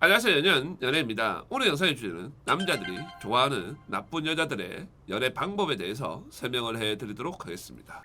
안녕하세요. 연예입니다. 오늘 영상의 주제는 남자들이 좋아하는 나쁜 여자들의 연애 방법에 대해서 설명을 해드리도록 하겠습니다.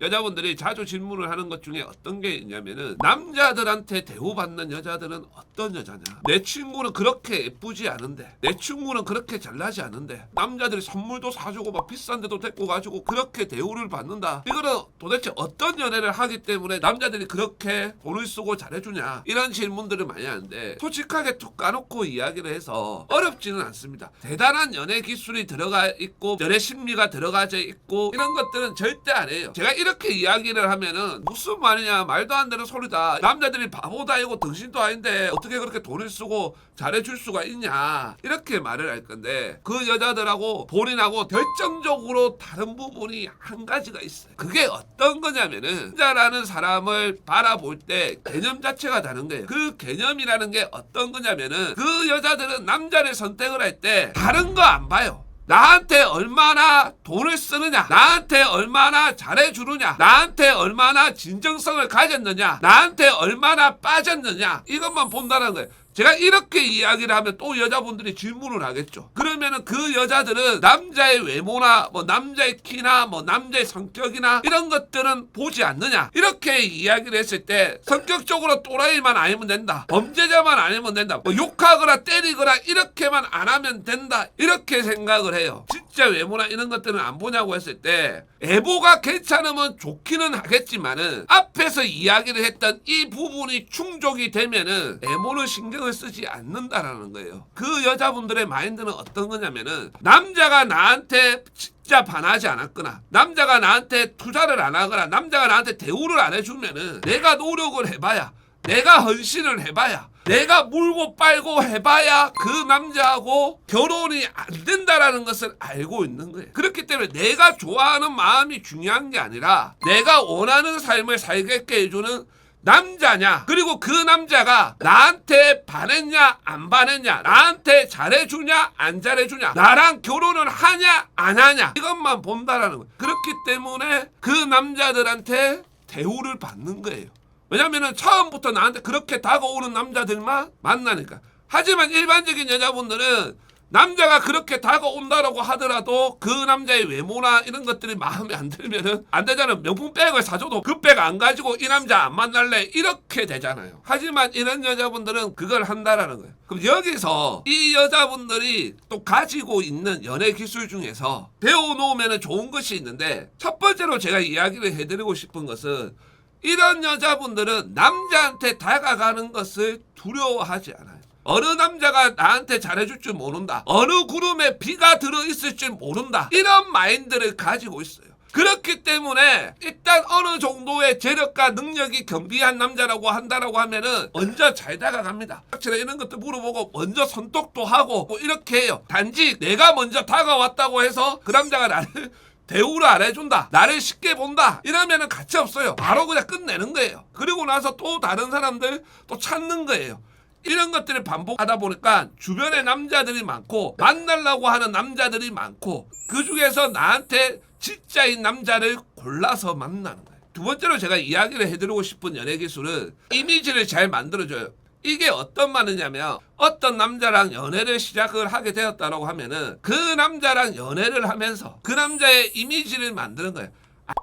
여자분들이 자주 질문을 하는 것 중에 어떤 게 있냐면은, 남자들한테 대우받는 여자들은 어떤 여자냐, 내 친구는 그렇게 예쁘지 않은데, 내 친구는 그렇게 잘나지 않은데 남자들이 선물도 사주고 막 비싼 데도 데리고 가지고 그렇게 대우를 받는다. 이거는 도대체 어떤 연애를 하기 때문에 남자들이 그렇게 돈을 쓰고 잘해주냐, 이런 질문들을 많이 하는데, 솔직하게 툭 까놓고 이야기를 해서 어렵지는 않습니다. 대단한 연애 기술이 들어가 있고 연애 심리가 들어가져 있고 이런 것들은 절대 안 해요. 제가 이렇게 이야기를 하면은 무슨 말이냐, 말도 안 되는 소리다, 남자들이 바보도 아니고 등신도 아닌데 어떻게 그렇게 돈을 쓰고 잘해줄 수가 있냐, 이렇게 말을 할 건데, 그 여자들하고 본인하고 결정적으로 다른 부분이 한 가지가 있어요. 그게 어떤 거냐면은, 남자라는 사람을 바라볼 때 개념 자체가 다른 거예요. 그 개념이라는 게 어떤 거냐면은, 그 여자들은 남자를 선택을 할 때 다른 거 안 봐요. 나한테 얼마나 돈을 쓰느냐, 나한테 얼마나 잘해주느냐, 나한테 얼마나 진정성을 가졌느냐, 나한테 얼마나 빠졌느냐, 이것만 본다는 거예요. 제가 이렇게 이야기를 하면 또 여자분들이 질문을 하겠죠. 그러면은 그 여자들은 남자의 외모나 뭐 남자의 키나 뭐 남자의 성격이나 이런 것들은 보지 않느냐, 이렇게 이야기를 했을 때 성격적으로 또라이만 아니면 된다, 범죄자만 아니면 된다, 뭐 욕하거나 때리거나 이렇게만 안 하면 된다, 이렇게 생각을 해요. 진짜 외모나 이런 것들은 안 보냐고 했을 때, 애보가 괜찮으면 좋기는 하겠지만은 앞에서 이야기를 했던 이 부분이 충족이 되면은 애모는 신경을 쓰지 않는다라는 거예요. 그 여자분들의 마인드는 어떤 거냐면은, 남자가 나한테 진짜 반하지 않았거나, 남자가 나한테 투자를 안 하거나, 남자가 나한테 대우를 안 해주면은 내가 노력을 해봐야, 내가 헌신을 해봐야, 내가 물고 빨고 해봐야 그 남자하고 결혼이 안 된다라는 것을 알고 있는 거예요. 그렇기 때문에 내가 좋아하는 마음이 중요한 게 아니라 내가 원하는 삶을 살게끔 해주는 남자냐, 그리고 그 남자가 나한테 반했냐 안 반했냐, 나한테 잘해주냐 안 잘해주냐, 나랑 결혼을 하냐 안 하냐, 이것만 본다라는 거예요. 그렇기 때문에 그 남자들한테 대우를 받는 거예요. 왜냐면은 처음부터 나한테 그렇게 다가오는 남자들만 만나니까. 하지만 일반적인 여자분들은 남자가 그렇게 다가온다라고 하더라도 그 남자의 외모나 이런 것들이 마음에 안 들면은 안 되잖아요. 명품 백을 사줘도 그 백 안 가지고 이 남자 안 만날래, 이렇게 되잖아요. 하지만 이런 여자분들은 그걸 한다라는 거예요. 그럼 여기서 이 여자분들이 또 가지고 있는 연애 기술 중에서 배워놓으면 좋은 것이 있는데, 첫 번째로 제가 이야기를 해드리고 싶은 것은, 이런 여자분들은 남자한테 다가가는 것을 두려워하지 않아요. 어느 남자가 나한테 잘해줄 줄 모른다, 어느 구름에 비가 들어있을 줄 모른다, 이런 마인드를 가지고 있어요. 그렇기 때문에 일단 어느 정도의 재력과 능력이 겸비한 남자라고 한다라고 하면은 먼저 잘 다가갑니다. 이런 것도 물어보고 먼저 선톡도 하고 뭐 이렇게 해요. 단지 내가 먼저 다가왔다고 해서 그 남자가 나를 대우를 안 해준다, 나를 쉽게 본다, 이러면은 가치 없어요. 바로 그냥 끝내는 거예요. 그리고 나서 또 다른 사람들 또 찾는 거예요. 이런 것들을 반복하다 보니까 주변에 남자들이 많고 만나려고 하는 남자들이 많고, 그 중에서 나한테 진짜인 남자를 골라서 만나는 거예요. 두 번째로 제가 이야기를 해드리고 싶은 연애 기술은 이미지를 잘 만들어줘요. 이게 어떤 말이냐면, 어떤 남자랑 연애를 시작을 하게 되었다라고 하면은 그 남자랑 연애를 하면서 그 남자의 이미지를 만드는 거예요.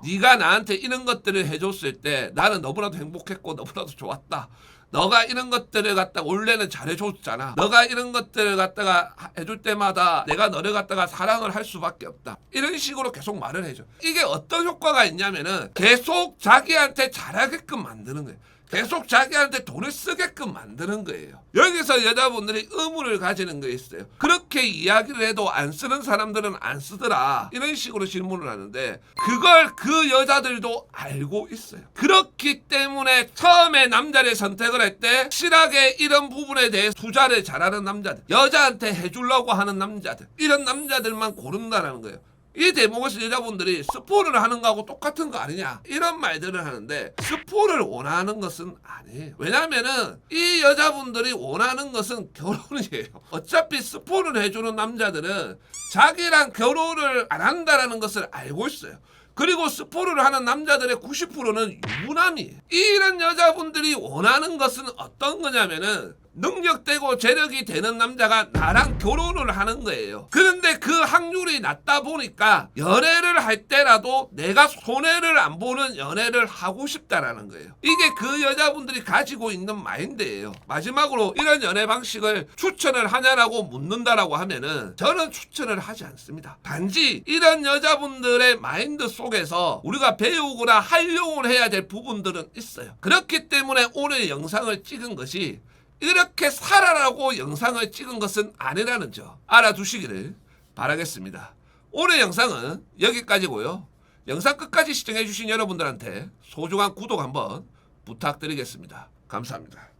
네가 나한테 이런 것들을 해줬을 때 나는 너무나도 행복했고 너무나도 좋았다. 너가 이런 것들을 갖다가 원래는 잘해줬잖아. 너가 이런 것들을 갖다가 해줄 때마다 내가 너를 갖다가 사랑을 할 수밖에 없다. 이런 식으로 계속 말을 해줘. 이게 어떤 효과가 있냐면은 계속 자기한테 잘하게끔 만드는 거예요. 계속 자기한테 돈을 쓰게끔 만드는 거예요. 여기서 여자분들이 의문을 가지는 게 있어요. 그렇게 이야기를 해도 안 쓰는 사람들은 안 쓰더라, 이런 식으로 질문을 하는데, 그걸 그 여자들도 알고 있어요. 그렇기 때문에 처음에 남자를 선택을 할 때 확실하게 이런 부분에 대해 투자를 잘하는 남자들, 여자한테 해주려고 하는 남자들, 이런 남자들만 고른다는 거예요. 이 대목에서 여자분들이 스포를 하는 거하고 똑같은 거 아니냐, 이런 말들을 하는데, 스포를 원하는 것은 아니에요. 왜냐면은 이 여자분들이 원하는 것은 결혼이에요. 어차피 스포를 해주는 남자들은 자기랑 결혼을 안 한다라는 것을 알고 있어요. 그리고 스포를 하는 남자들의 90%는 유부남이에요. 이런 여자분들이 원하는 것은 어떤 거냐면은 능력되고 재력이 되는 남자가 나랑 결혼을 하는 거예요. 그런데 그 확률이 낮다 보니까 연애를 할 때라도 내가 손해를 안 보는 연애를 하고 싶다라는 거예요. 이게 그 여자분들이 가지고 있는 마인드예요. 마지막으로 이런 연애 방식을 추천을 하냐라고 묻는다라고 하면은 저는 추천을 하지 않습니다. 단지 이런 여자분들의 마인드 속에서 우리가 배우거나 활용을 해야 될 부분들은 있어요. 그렇기 때문에 오늘 영상을 찍은 것이 이렇게 살아라고 영상을 찍은 것은 아니라는 점 알아두시기를 바라겠습니다. 오늘 영상은 여기까지고요. 영상 끝까지 시청해주신 여러분들한테 소중한 구독 한번 부탁드리겠습니다. 감사합니다.